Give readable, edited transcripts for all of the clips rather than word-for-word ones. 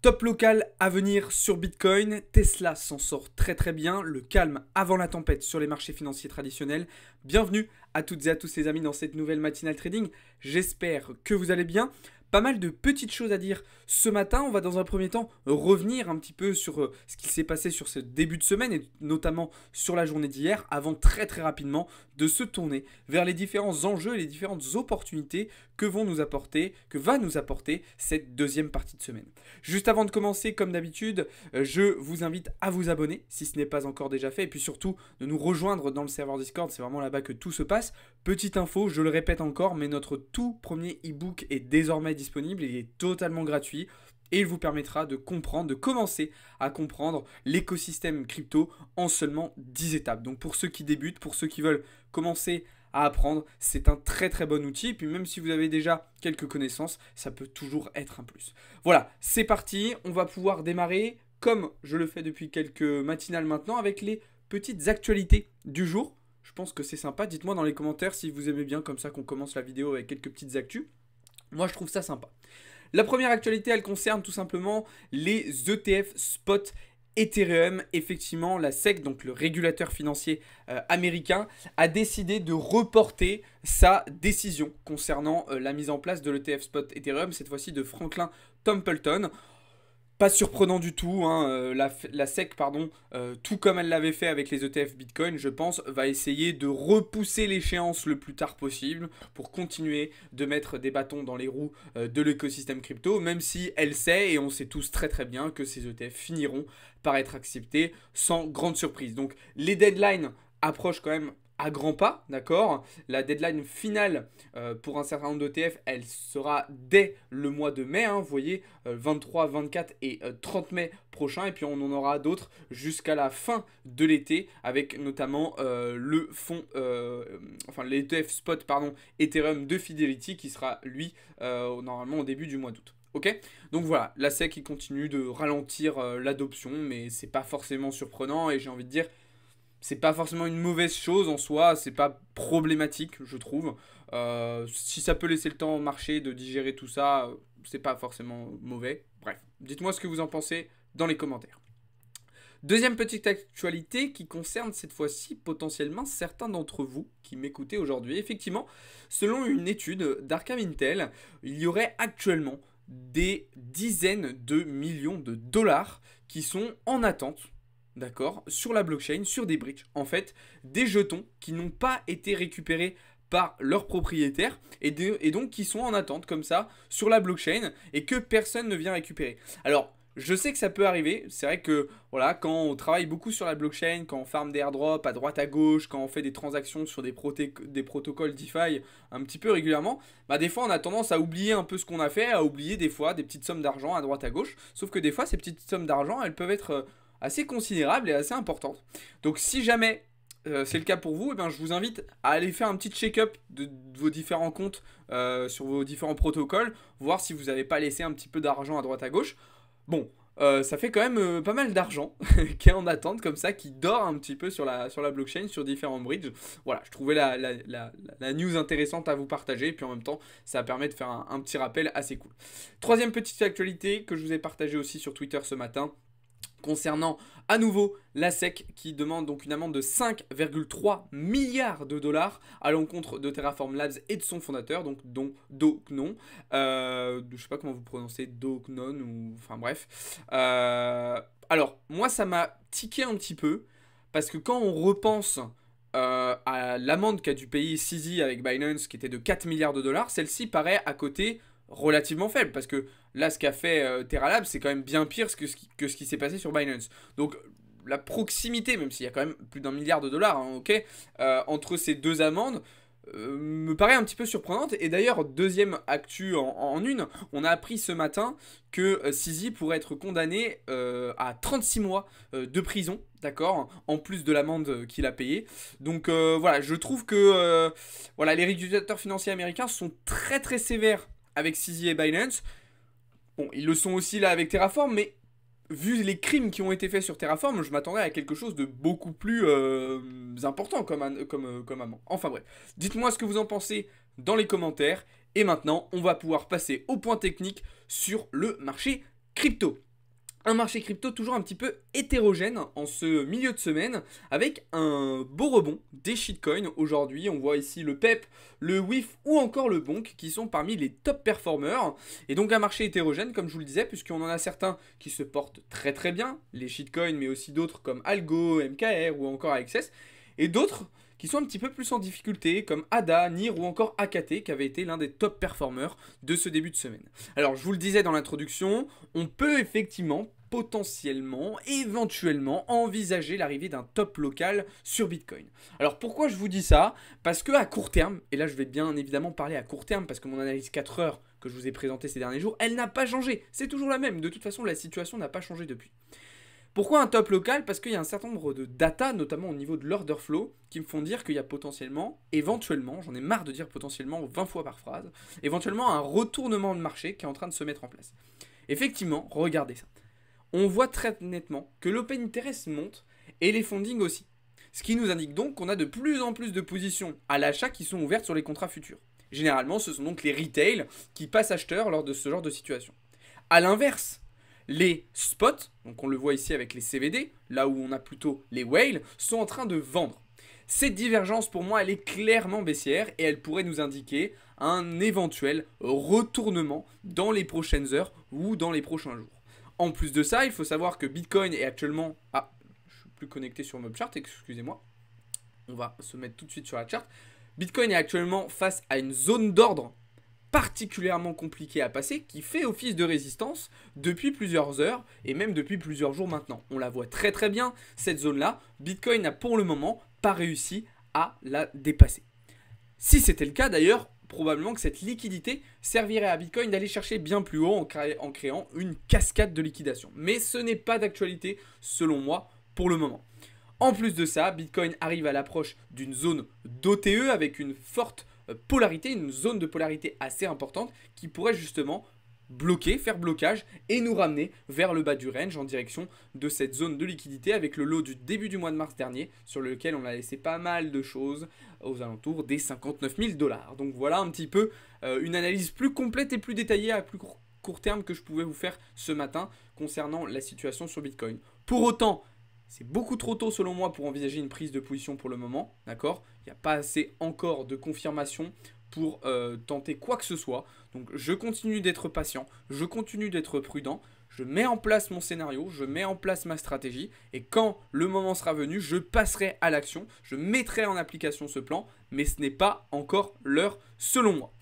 Top local à venir sur Bitcoin, Tesla s'en sort très bien, le calme avant la tempête sur les marchés financiers traditionnels. Bienvenue à toutes et à tous les amis dans cette nouvelle matinale trading, j'espère que vous allez bien. Pas mal de petites choses à dire ce matin, on va dans un premier temps revenir un petit peu sur ce qui s'est passé sur ce début de semaine et notamment sur la journée d'hier avant très rapidement de se tourner vers les différents enjeux et les différentes opportunités que va nous apporter cette deuxième partie de semaine. Juste avant de commencer, comme d'habitude, je vous invite à vous abonner si ce n'est pas encore déjà fait et puis surtout de nous rejoindre dans le serveur Discord, c'est vraiment là-bas que tout se passe. Petite info, je le répète encore, mais notre tout premier e-book est désormais disponible, il est totalement gratuit et il vous permettra de commencer à comprendre l'écosystème crypto en seulement 10 étapes. Donc pour ceux qui débutent, pour ceux qui veulent commencer à apprendre, c'est un très bon outil. Et puis même si vous avez déjà quelques connaissances, ça peut toujours être un plus. Voilà, c'est parti, on va pouvoir démarrer comme je le fais depuis quelques matinales maintenant avec les petites actualités du jour. Je pense que c'est sympa, dites-moi dans les commentaires si vous aimez bien comme ça qu'on commence la vidéo avec quelques petites actus. Moi je trouve ça sympa. La première actualité, elle concerne tout simplement les ETF spot Ethereum. Effectivement, la SEC, donc le régulateur financier américain, a décidé de reporter sa décision concernant la mise en place de l'ETF spot Ethereum, cette fois-ci de Franklin Templeton. Pas surprenant du tout, hein, la SEC, tout comme elle l'avait fait avec les ETF Bitcoin, je pense, va essayer de repousser l'échéance le plus tard possible pour continuer de mettre des bâtons dans les roues de l'écosystème crypto, même si elle sait, et on sait tous très bien, que ces ETF finiront par être acceptés sans grande surprise. Donc les deadlines approchent quand même à grands pas, d'accord. La deadline finale pour un certain nombre d'ETF, elle sera dès le mois de mai, hein, vous voyez, 23, 24 et 30 mai prochain, et puis on en aura d'autres jusqu'à la fin de l'été, avec notamment le fonds, l'ETF spot, Ethereum de Fidelity, qui sera, lui, normalement au début du mois d'août. Ok, donc voilà, la SEC qui continue de ralentir l'adoption, mais c'est pas forcément surprenant, et j'ai envie de dire, c'est pas forcément une mauvaise chose en soi, c'est pas problématique, je trouve. Si ça peut laisser le temps au marché de digérer tout ça, c'est pas forcément mauvais. Bref, dites-moi ce que vous en pensez dans les commentaires. Deuxième petite actualité qui concerne cette fois-ci potentiellement certains d'entre vous qui m'écoutez aujourd'hui. Effectivement, selon une étude d'Arkham Intel, il y aurait actuellement des dizaines de millions de dollars qui sont en attente, d'accord, sur la blockchain, sur des bridges, en fait, des jetons qui n'ont pas été récupérés par leurs propriétaires et donc qui sont en attente comme ça sur la blockchain et que personne ne vient récupérer. Alors, je sais que ça peut arriver, c'est vrai que voilà, quand on travaille beaucoup sur la blockchain, quand on farm des airdrops à droite à gauche, quand on fait des transactions sur des protocoles DeFi un petit peu régulièrement, bah des fois on a tendance à oublier un peu ce qu'on a fait, à oublier des fois des petites sommes d'argent à droite à gauche, sauf que des fois ces petites sommes d'argent elles peuvent être assez considérable et assez importante. Donc si jamais c'est le cas pour vous, eh ben, je vous invite à aller faire un petit check-up de vos différents comptes sur vos différents protocoles, voir si vous n'avez pas laissé un petit peu d'argent à droite à gauche. Bon, ça fait quand même pas mal d'argent qui est en attente comme ça, qui dort un petit peu sur la blockchain, sur différents bridges. Voilà, je trouvais la news intéressante à vous partager, et puis en même temps, ça permet de faire un petit rappel assez cool. Troisième petite actualité que je vous ai partagée aussi sur Twitter ce matin, concernant à nouveau la SEC qui demande donc une amende de 5,3 milliards de dollars à l'encontre de Terraform Labs et de son fondateur, donc dont Do Kwon. Je sais pas comment vous prononcez, Do Kwon ou enfin bref. Alors moi ça m'a tiqué un petit peu parce que quand on repense à l'amende qu'a dû payer CZ avec Binance qui était de 4 milliards de dollars, celle-ci paraît à côté relativement faible parce que là ce qu'a fait Terra Labs c'est quand même bien pire que ce qui s'est passé sur Binance. Donc la proximité, même s'il y a quand même plus d'1 milliard de dollars, hein, ok, entre ces deux amendes me paraît un petit peu surprenante. Et d'ailleurs, deuxième actu en une, on a appris ce matin que CZ pourrait être condamné à 36 mois de prison, d'accord, en plus de l'amende qu'il a payée. Donc voilà, je trouve que voilà, les régulateurs financiers américains sont très sévères avec CZ et Binance. Bon, ils le sont aussi là avec Terraform, mais vu les crimes qui ont été faits sur Terraform, je m'attendais à quelque chose de beaucoup plus important comme amant. Enfin bref, dites-moi ce que vous en pensez dans les commentaires. Et maintenant, on va pouvoir passer au point technique sur le marché crypto. Un marché crypto toujours un petit peu hétérogène en ce milieu de semaine avec un beau rebond des shitcoins aujourd'hui. On voit ici le PEP, le WIF ou encore le BONK qui sont parmi les top performers. Et donc un marché hétérogène comme je vous le disais, puisqu'on en a certains qui se portent très très bien, les shitcoins, mais aussi d'autres comme Algo, MKR ou encore AXS, et d'autres qui sont un petit peu plus en difficulté, comme ADA, NIR ou encore AKT, qui avait été l'un des top performers de ce début de semaine. Alors, je vous le disais dans l'introduction, on peut effectivement, potentiellement, éventuellement, envisager l'arrivée d'un top local sur Bitcoin. Alors, pourquoi je vous dis ça? Parce que à court terme, et là je vais bien évidemment parler à court terme, parce que mon analyse 4 heures que je vous ai présentée ces derniers jours, elle n'a pas changé. C'est toujours la même. De toute façon, la situation n'a pas changé depuis. Pourquoi un top local? Parce qu'il y a un certain nombre de data, notamment au niveau de l'order flow, qui me font dire qu'il y a potentiellement, éventuellement, j'en ai marre de dire potentiellement 20 fois par phrase, éventuellement un retournement de marché qui est en train de se mettre en place. Effectivement, regardez ça. On voit très nettement que l'open interest monte et les fundings aussi. Ce qui nous indique donc qu'on a de plus en plus de positions à l'achat qui sont ouvertes sur les contrats futurs. Généralement, ce sont donc les retail qui passent acheteurs lors de ce genre de situation. A l'inverse, les spots, donc on le voit ici avec les CVD, là où on a plutôt les whales, sont en train de vendre. Cette divergence pour moi elle est clairement baissière et elle pourrait nous indiquer un éventuel retournement dans les prochaines heures ou dans les prochains jours. En plus de ça, il faut savoir que Bitcoin est actuellement... Ah, je suis plus connecté sur Mobchart, excusez-moi. On va se mettre tout de suite sur la charte. Bitcoin est actuellement face à une zone d'ordre particulièrement compliqué à passer, qui fait office de résistance depuis plusieurs heures et même depuis plusieurs jours maintenant. On la voit très très bien, cette zone-là. Bitcoin n'a pour le moment pas réussi à la dépasser. Si c'était le cas d'ailleurs, probablement que cette liquidité servirait à Bitcoin d'aller chercher bien plus haut en créant une cascade de liquidation. Mais ce n'est pas d'actualité selon moi pour le moment. En plus de ça, Bitcoin arrive à l'approche d'une zone d'OTE avec une forte polarité, une zone de polarité assez importante qui pourrait justement bloquer, faire blocage et nous ramener vers le bas du range en direction de cette zone de liquidité avec le lot du début du mois de mars dernier sur lequel on a laissé pas mal de choses aux alentours des 59 000 $. Donc voilà un petit peu une analyse plus complète et plus détaillée à plus court terme que je pouvais vous faire ce matin concernant la situation sur Bitcoin. Pour autant, c'est beaucoup trop tôt selon moi pour envisager une prise de position pour le moment, d'accord? Il n'y a pas assez encore de confirmation pour tenter quoi que ce soit. Donc je continue d'être patient, je continue d'être prudent, je mets en place mon scénario, je mets en place ma stratégie et quand le moment sera venu, je passerai à l'action, je mettrai en application ce plan, mais ce n'est pas encore l'heure selon moi.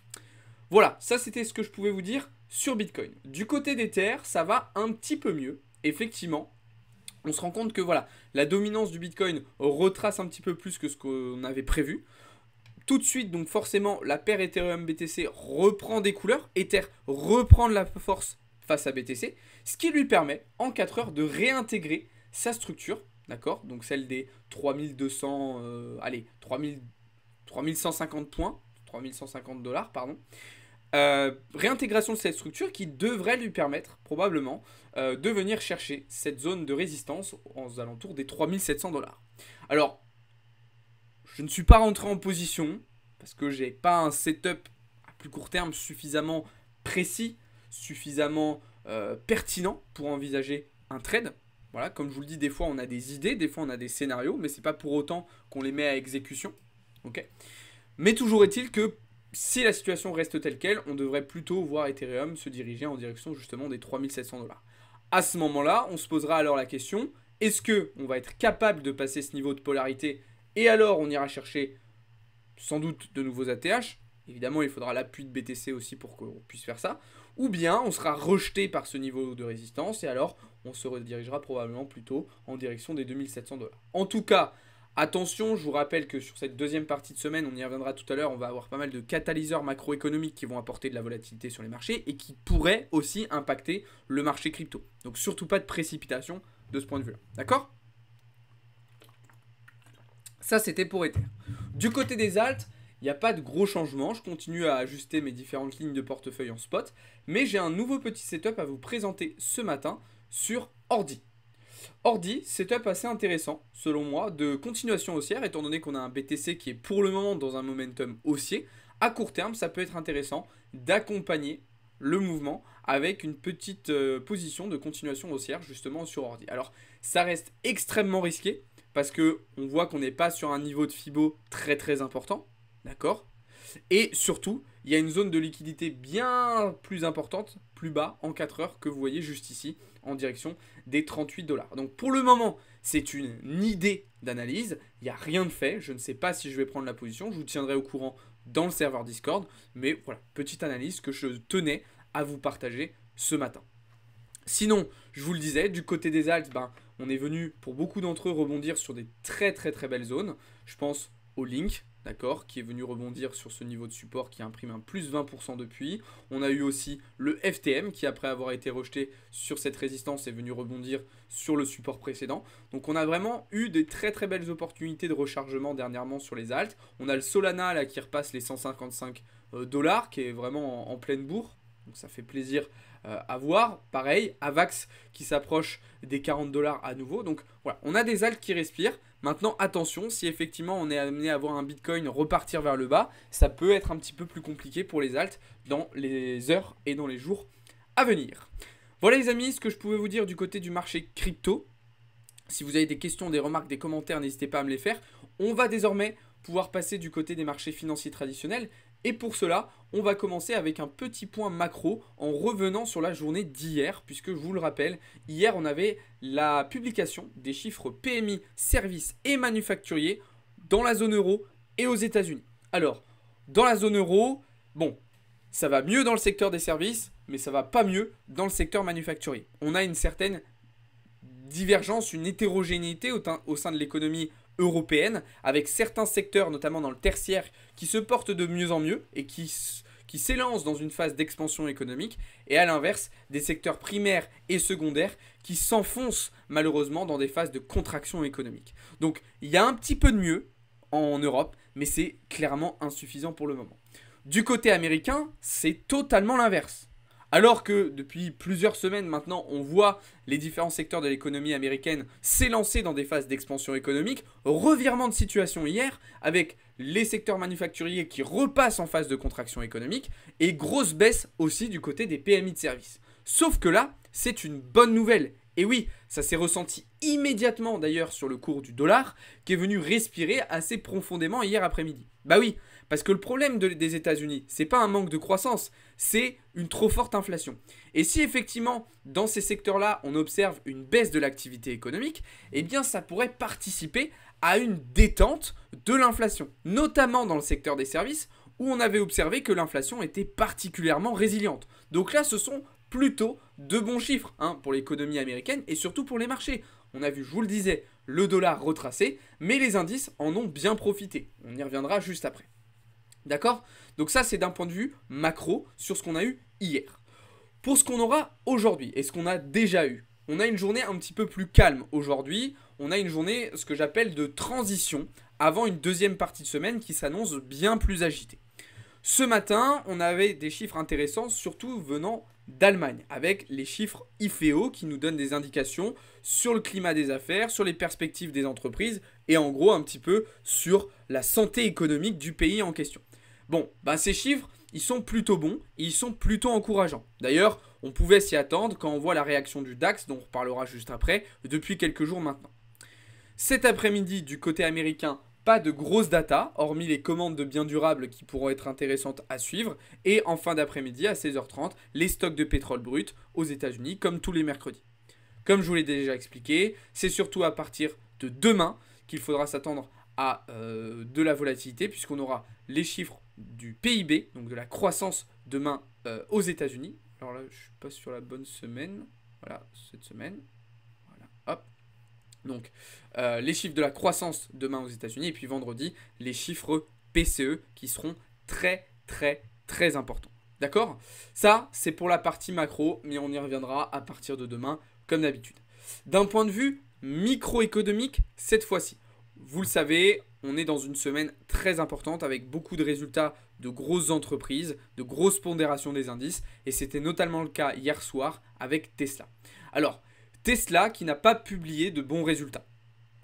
Voilà, ça c'était ce que je pouvais vous dire sur Bitcoin. Du côté d'Ether, ça va un petit peu mieux, effectivement. On se rend compte que voilà, la dominance du Bitcoin retrace un petit peu plus que ce qu'on avait prévu. Tout de suite, donc forcément, la paire Ethereum-BTC reprend des couleurs. Ether reprend de la force face à BTC, ce qui lui permet, en 4 heures, de réintégrer sa structure, d'accord? Donc celle des 3200, 3150 points, 3150 $, pardon. Réintégration de cette structure qui devrait lui permettre probablement de venir chercher cette zone de résistance aux alentours des 3700 $. Alors, je ne suis pas rentré en position parce que j'ai pas un setup à plus court terme suffisamment précis, suffisamment pertinent pour envisager un trade. Voilà, comme je vous le dis, des fois on a des idées, des fois on a des scénarios, mais c'est pas pour autant qu'on les met à exécution. Okay, mais toujours est-il que si la situation reste telle qu'elle, on devrait plutôt voir Ethereum se diriger en direction justement des 3700 $. À ce moment-là, on se posera alors la question, est-ce qu'on va être capable de passer ce niveau de polarité et alors on ira chercher sans doute de nouveaux ATH? Évidemment, il faudra l'appui de BTC aussi pour qu'on puisse faire ça. Ou bien on sera rejeté par ce niveau de résistance et alors on se redirigera probablement plutôt en direction des 2700 $. En tout cas, attention, je vous rappelle que sur cette deuxième partie de semaine, on y reviendra tout à l'heure, on va avoir pas mal de catalyseurs macroéconomiques qui vont apporter de la volatilité sur les marchés et qui pourraient aussi impacter le marché crypto. Donc surtout pas de précipitation de ce point de vue-là. D'accord ? Ça, c'était pour Ether. Du côté des alts, il n'y a pas de gros changements. Je continue à ajuster mes différentes lignes de portefeuille en spot. Mais j'ai un nouveau petit setup à vous présenter ce matin sur Ordi. Ordi, setup assez intéressant, selon moi, de continuation haussière, étant donné qu'on a un BTC qui est pour le moment dans un momentum haussier. À court terme, ça peut être intéressant d'accompagner le mouvement avec une petite position de continuation haussière justement sur ordi. Alors ça reste extrêmement risqué parce que on voit qu'on n'est pas sur un niveau de Fibo très très important, d'accord? Et surtout, il y a une zone de liquidité bien plus importante, plus bas, en 4 heures, que vous voyez juste ici, en direction des 38 dollars. Donc pour le moment, c'est une idée d'analyse, il n'y a rien de fait, je ne sais pas si je vais prendre la position, je vous tiendrai au courant dans le serveur Discord, mais voilà, petite analyse que je tenais à vous partager ce matin. Sinon, je vous le disais, du côté des alts, on est venu pour beaucoup d'entre eux rebondir sur des très très très belles zones. Je pense au Link, d'accord, qui est venu rebondir sur ce niveau de support qui imprime un plus 20% depuis. On a eu aussi le FTM qui, après avoir été rejeté sur cette résistance, est venu rebondir sur le support précédent. Donc on a vraiment eu des très très belles opportunités de rechargement dernièrement sur les alts. On a le Solana là qui repasse les 155 dollars, qui est vraiment en pleine bourre. Donc ça fait plaisir à voir. Pareil, Avax qui s'approche des 40 dollars à nouveau. Donc voilà, on a des alts qui respirent. Maintenant, attention, si effectivement on est amené à voir un Bitcoin repartir vers le bas, ça peut être un petit peu plus compliqué pour les alts dans les heures et dans les jours à venir. Voilà les amis, ce que je pouvais vous dire du côté du marché crypto. Si vous avez des questions, des remarques, des commentaires, n'hésitez pas à me les faire. On va désormais pouvoir passer du côté des marchés financiers traditionnels. Et pour cela, on va commencer avec un petit point macro en revenant sur la journée d'hier, puisque je vous le rappelle, hier on avait la publication des chiffres PMI, services et manufacturiers dans la zone euro et aux États-Unis. Alors, dans la zone euro, bon, ça va mieux dans le secteur des services, mais ça va pas mieux dans le secteur manufacturier. On a une certaine divergence, une hétérogénéité au sein de l'économie européenne, avec certains secteurs, notamment dans le tertiaire, qui se portent de mieux en mieux et qui s'élancent dans une phase d'expansion économique, et à l'inverse, des secteurs primaires et secondaires qui s'enfoncent malheureusement dans des phases de contraction économique. Donc il y a un petit peu de mieux en Europe, mais c'est clairement insuffisant pour le moment. Du côté américain, c'est totalement l'inverse. Alors que depuis plusieurs semaines maintenant, on voit les différents secteurs de l'économie américaine s'élancer dans des phases d'expansion économique, revirement de situation hier avec les secteurs manufacturiers qui repassent en phase de contraction économique et grosse baisse aussi du côté des PMI de services. Sauf que là, c'est une bonne nouvelle. Et oui, ça s'est ressenti immédiatement d'ailleurs sur le cours du dollar qui est venu respirer assez profondément hier après-midi. Bah oui, parce que le problème des États-Unis, c'est pas un manque de croissance, c'est une trop forte inflation. Et si effectivement, dans ces secteurs-là, on observe une baisse de l'activité économique, eh bien ça pourrait participer à une détente de l'inflation, notamment dans le secteur des services, où on avait observé que l'inflation était particulièrement résiliente. Donc là, ce sont plutôt de bons chiffres pour l'économie américaine et surtout pour les marchés. On a vu, je vous le disais, le dollar retracé, mais les indices en ont bien profité. On y reviendra juste après. D'accord? Donc ça, c'est d'un point de vue macro sur ce qu'on a eu hier. Pour ce qu'on aura aujourd'hui et ce qu'on a déjà eu, on a une journée un petit peu plus calme aujourd'hui. On a une journée, ce que j'appelle de transition, avant une deuxième partie de semaine qui s'annonce bien plus agitée. Ce matin, on avait des chiffres intéressants, surtout venant d'Allemagne, avec les chiffres IFEO qui nous donnent des indications sur le climat des affaires, sur les perspectives des entreprises et en gros un petit peu sur la santé économique du pays en question. Bon, ces chiffres, ils sont plutôt bons et ils sont plutôt encourageants. D'ailleurs, on pouvait s'y attendre quand on voit la réaction du DAX, dont on reparlera juste après, depuis quelques jours maintenant. Cet après-midi, du côté américain, pas de grosses data, hormis les commandes de biens durables qui pourront être intéressantes à suivre. Et en fin d'après-midi, à 16h30, les stocks de pétrole brut aux États-Unis, comme tous les mercredis. Comme je vous l'ai déjà expliqué, c'est surtout à partir de demain qu'il faudra s'attendre à de la volatilité, puisqu'on aura les chiffres du PIB, donc de la croissance demain aux États-Unis. Alors là, je ne suis pas sur la bonne semaine. Voilà, cette semaine. Voilà, hop. Donc, les chiffres de la croissance demain aux États-Unis et puis vendredi, les chiffres PCE qui seront très, très, très importants. D'accord? Ça, c'est pour la partie macro, mais on y reviendra à partir de demain, comme d'habitude. D'un point de vue microéconomique, cette fois-ci, vous le savez, on est dans une semaine très importante avec beaucoup de résultats de grosses entreprises, de grosses pondérations des indices, et c'était notamment le cas hier soir avec Tesla. Alors, Tesla qui n'a pas publié de bons résultats.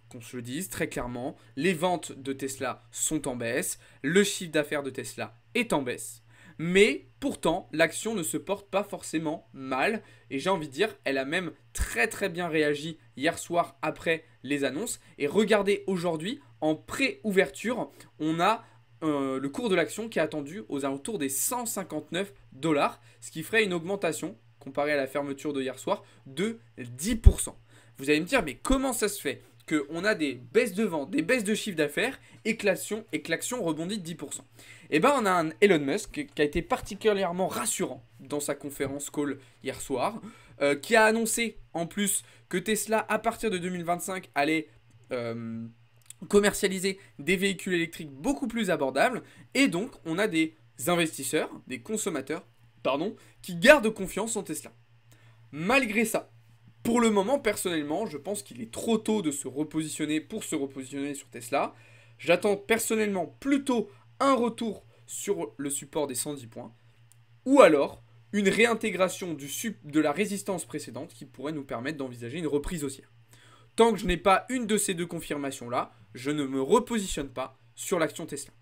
Qu'on se le dise très clairement, les ventes de Tesla sont en baisse, le chiffre d'affaires de Tesla est en baisse. Mais pourtant, l'action ne se porte pas forcément mal. Et j'ai envie de dire, elle a même très très bien réagi hier soir après les annonces. Et regardez aujourd'hui, en pré-ouverture, on a le cours de l'action qui est attendu aux alentours des 159 $, ce qui ferait une augmentation, comparé à la fermeture de hier soir, de 10%. Vous allez me dire, mais comment ça se fait qu'on a des baisses de vente, des baisses de chiffre d'affaires et que l'action rebondit de 10%? Eh bien, on a un Elon Musk qui a été particulièrement rassurant dans sa conférence call hier soir, qui a annoncé en plus que Tesla, à partir de 2025, allait commercialiser des véhicules électriques beaucoup plus abordables. Et donc, on a des investisseurs, des consommateurs, pardon, qui gardent confiance en Tesla. Malgré ça, pour le moment, personnellement, je pense qu'il est trop tôt de se repositionner pour se repositionner sur Tesla. J'attends personnellement plutôt un retour sur le support des 110 points, ou alors une réintégration de la résistance précédente qui pourrait nous permettre d'envisager une reprise haussière. Tant que je n'ai pas une de ces deux confirmations-là, je ne me repositionne pas sur l'action Tesla.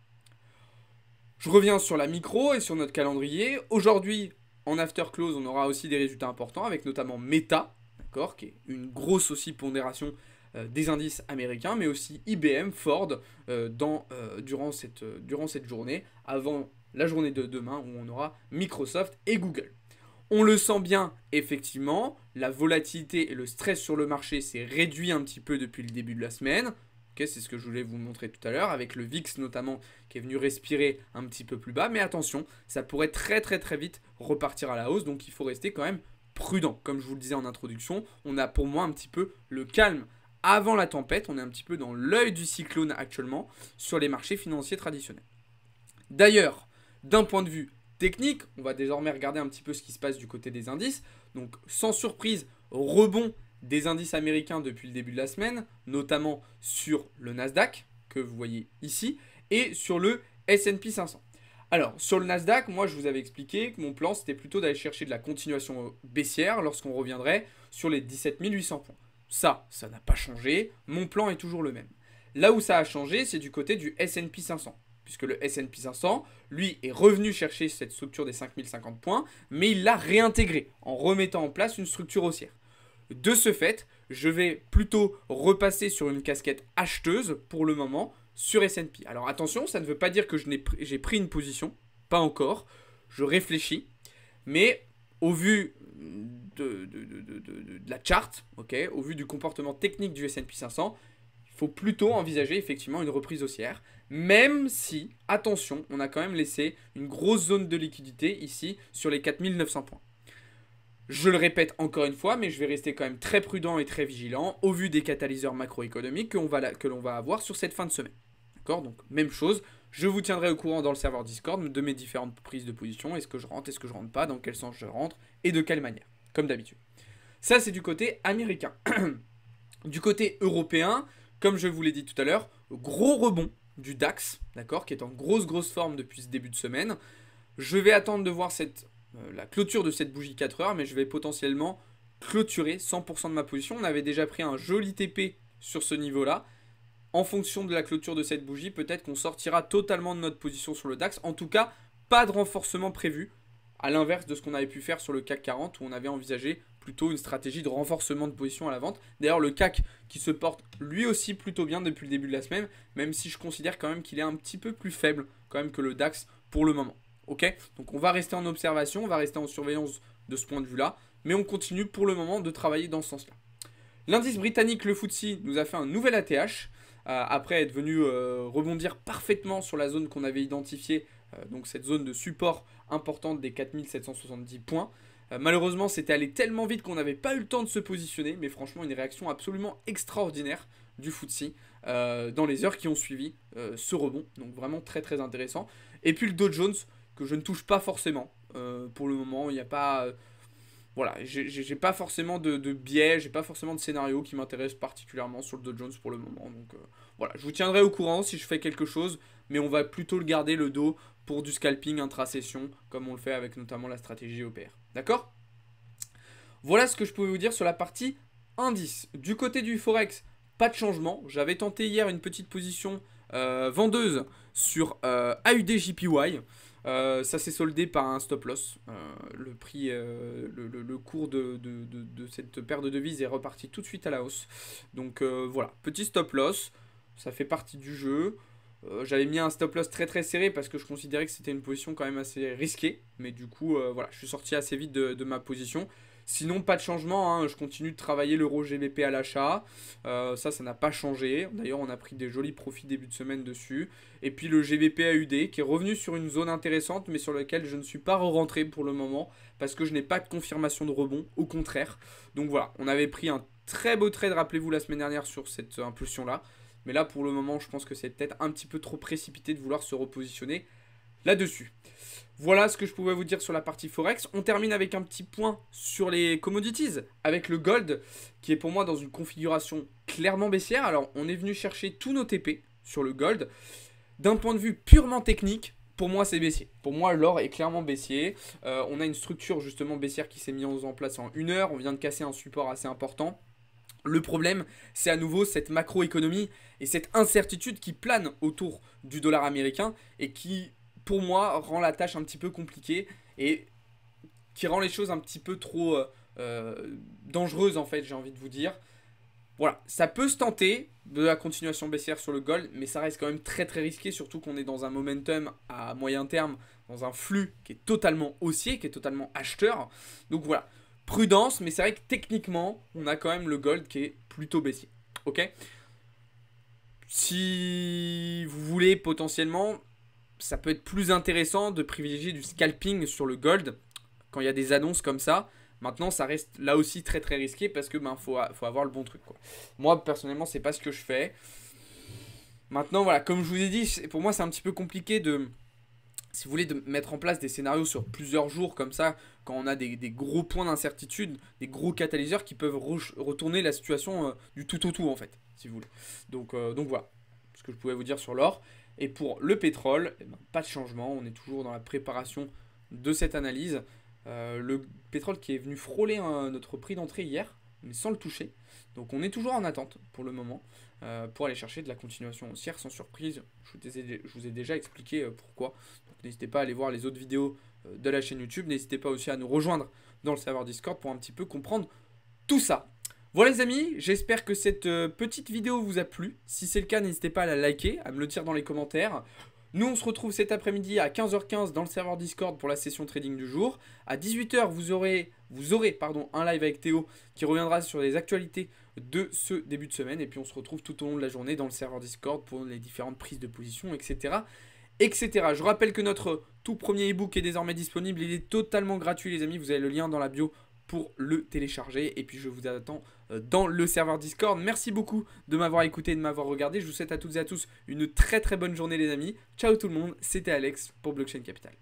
Je reviens sur la micro et sur notre calendrier. Aujourd'hui, en after close, on aura aussi des résultats importants avec notamment Meta, d'accord, qui est une grosse aussi pondération des indices américains, mais aussi IBM, Ford, durant cette journée, avant la journée de demain où on aura Microsoft et Google. On le sent bien, effectivement, la volatilité et le stress sur le marché s'est réduit un petit peu depuis le début de la semaine. Okay, c'est ce que je voulais vous montrer tout à l'heure, avec le VIX notamment qui est venu respirer un petit peu plus bas. Mais attention, ça pourrait très vite repartir à la hausse, donc il faut rester quand même prudent. Comme je vous le disais en introduction, on a pour moi un petit peu le calme avant la tempête. On est un petit peu dans l'œil du cyclone actuellement sur les marchés financiers traditionnels. D'ailleurs, d'un point de vue technique, on va désormais regarder un petit peu ce qui se passe du côté des indices. Donc sans surprise, rebond des indices américains depuis le début de la semaine, notamment sur le Nasdaq, que vous voyez ici, et sur le S&P 500. Alors, sur le Nasdaq, moi je vous avais expliqué que mon plan c'était plutôt d'aller chercher de la continuation baissière lorsqu'on reviendrait sur les 17 800 points. Ça n'a pas changé, mon plan est toujours le même. Là où ça a changé, c'est du côté du S&P 500. Puisque le S&P 500, lui, est revenu chercher cette structure des 5050 points, mais il l'a réintégré en remettant en place une structure haussière. De ce fait, je vais plutôt repasser sur une casquette acheteuse pour le moment sur S&P. Alors attention, ça ne veut pas dire que j'ai pris une position, pas encore, je réfléchis, mais au vu de la charte, okay, au vu du comportement technique du S&P 500, il faut plutôt envisager effectivement une reprise haussière, même si, attention, on a quand même laissé une grosse zone de liquidité ici sur les 4900 points. Je le répète encore une fois, mais je vais rester quand même très prudent et très vigilant au vu des catalyseurs macroéconomiques que l'on va avoir sur cette fin de semaine. D'accord? Donc, même chose, je vous tiendrai au courant dans le serveur Discord de mes différentes prises de position. Est-ce que je rentre, est-ce que je rentre pas, dans quel sens je rentre et de quelle manière, comme d'habitude. Ça, c'est du côté américain. Du côté européen, comme je vous l'ai dit tout à l'heure, gros rebond du DAX, d'accord, qui est en grosse forme depuis ce début de semaine. Je vais attendre de voir la clôture de cette bougie 4 heures, mais je vais potentiellement clôturer 100% de ma position. On avait déjà pris un joli TP sur ce niveau-là. En fonction de la clôture de cette bougie, peut-être qu'on sortira totalement de notre position sur le DAX. En tout cas, pas de renforcement prévu, à l'inverse de ce qu'on avait pu faire sur le CAC 40, où on avait envisagé plutôt une stratégie de renforcement de position à la vente. D'ailleurs, le CAC qui se porte lui aussi plutôt bien depuis le début de la semaine, même si je considère quand même qu'il est un petit peu plus faible quand même que le DAX pour le moment. Ok, donc on va rester en observation, on va rester en surveillance de ce point de vue-là, mais on continue pour le moment de travailler dans ce sens-là. L'indice britannique, le FTSE, nous a fait un nouvel ATH, après être venu rebondir parfaitement sur la zone qu'on avait identifiée, donc cette zone de support importante des 4770 points. Malheureusement, c'était allé tellement vite qu'on n'avait pas eu le temps de se positionner, mais franchement, une réaction absolument extraordinaire du FTSE dans les heures qui ont suivi ce rebond, donc vraiment très intéressant. Et puis le Dow Jones, que je ne touche pas forcément. Pour le moment, il n'y a pas... voilà, j'ai pas forcément de biais, j'ai pas forcément de scénario qui m'intéresse particulièrement sur le Dow Jones pour le moment. Donc voilà, je vous tiendrai au courant si je fais quelque chose, mais on va plutôt le garder le dos pour du scalping intra-session, comme on le fait avec notamment la stratégie OPR. D'accord? Voilà ce que je pouvais vous dire sur la partie indice. Du côté du Forex, pas de changement. J'avais tenté hier une petite position vendeuse sur AUD JPY. Ça s'est soldé par un stop loss. Le prix, le cours de cette paire de devises est reparti tout de suite à la hausse. Donc voilà, petit stop loss, ça fait partie du jeu. J'avais mis un stop loss très très serré parce que je considérais que c'était une position quand même assez risquée. Mais du coup, voilà, je suis sorti assez vite de ma position. Sinon, pas de changement, hein, je continue de travailler l'euro GBP à l'achat. Ça n'a pas changé. D'ailleurs, on a pris des jolis profits début de semaine dessus. Et puis le GBP AUD qui est revenu sur une zone intéressante, mais sur laquelle je ne suis pas rentré pour le moment parce que je n'ai pas de confirmation de rebond, au contraire. Donc voilà, on avait pris un très beau trade, rappelez-vous, la semaine dernière sur cette impulsion-là. Mais là, pour le moment, je pense que c'est peut-être un petit peu trop précipité de vouloir se repositionner là-dessus. Voilà ce que je pouvais vous dire sur la partie Forex. On termine avec un petit point sur les commodities, avec le gold, qui est pour moi dans une configuration clairement baissière. Alors, on est venu chercher tous nos TP sur le gold. D'un point de vue purement technique, pour moi, c'est baissier. Pour moi, l'or est clairement baissier. On a une structure justement baissière qui s'est mise en place en 1 heure. On vient de casser un support assez important. Le problème, c'est à nouveau cette macroéconomie et cette incertitude qui plane autour du dollar américain et qui, pour moi, rend la tâche un petit peu compliquée et qui rend les choses un petit peu trop dangereuses, en fait, j'ai envie de vous dire. Voilà, ça peut se tenter de la continuation baissière sur le gold, mais ça reste quand même très très risqué, surtout qu'on est dans un momentum à moyen terme, dans un flux qui est totalement haussier, qui est totalement acheteur. Donc voilà, prudence, mais c'est vrai que techniquement, on a quand même le gold qui est plutôt baissier. Ok ? Si vous voulez potentiellement, ça peut être plus intéressant de privilégier du scalping sur le gold quand il y a des annonces comme ça. Maintenant, ça reste là aussi très très risqué parce que faut avoir le bon truc, quoi. Moi, personnellement, c'est pas ce que je fais. Maintenant, voilà, comme je vous ai dit, pour moi, c'est un petit peu compliqué de, si vous voulez, de mettre en place des scénarios sur plusieurs jours comme ça, quand on a des gros points d'incertitude, des gros catalyseurs qui peuvent retourner la situation du tout au tout, en fait, si vous voulez. Donc voilà, ce que je pouvais vous dire sur l'or. Et pour le pétrole, eh ben, pas de changement, on est toujours dans la préparation de cette analyse. Le pétrole qui est venu frôler notre prix d'entrée hier, mais sans le toucher. Donc on est toujours en attente pour le moment pour aller chercher de la continuation haussière sans surprise. Je vous ai déjà expliqué pourquoi. N'hésitez pas à aller voir les autres vidéos de la chaîne YouTube. N'hésitez pas aussi à nous rejoindre dans le serveur Discord pour un petit peu comprendre tout ça. Voilà les amis, j'espère que cette petite vidéo vous a plu. Si c'est le cas, n'hésitez pas à la liker, à me le dire dans les commentaires. Nous, on se retrouve cet après-midi à 15h15 dans le serveur Discord pour la session trading du jour. À 18h, vous aurez un live avec Théo qui reviendra sur les actualités de ce début de semaine. Et puis, on se retrouve tout au long de la journée dans le serveur Discord pour les différentes prises de position, etc. etc. Je rappelle que notre tout premier ebook est désormais disponible. Il est totalement gratuit, les amis. Vous avez le lien dans la bio pour le télécharger. Et puis, je vous attends dans le serveur Discord. Merci beaucoup de m'avoir écouté et de m'avoir regardé. Je vous souhaite à toutes et à tous une très très bonne journée les amis. Ciao tout le monde, c'était Alex pour Blockchain Capital.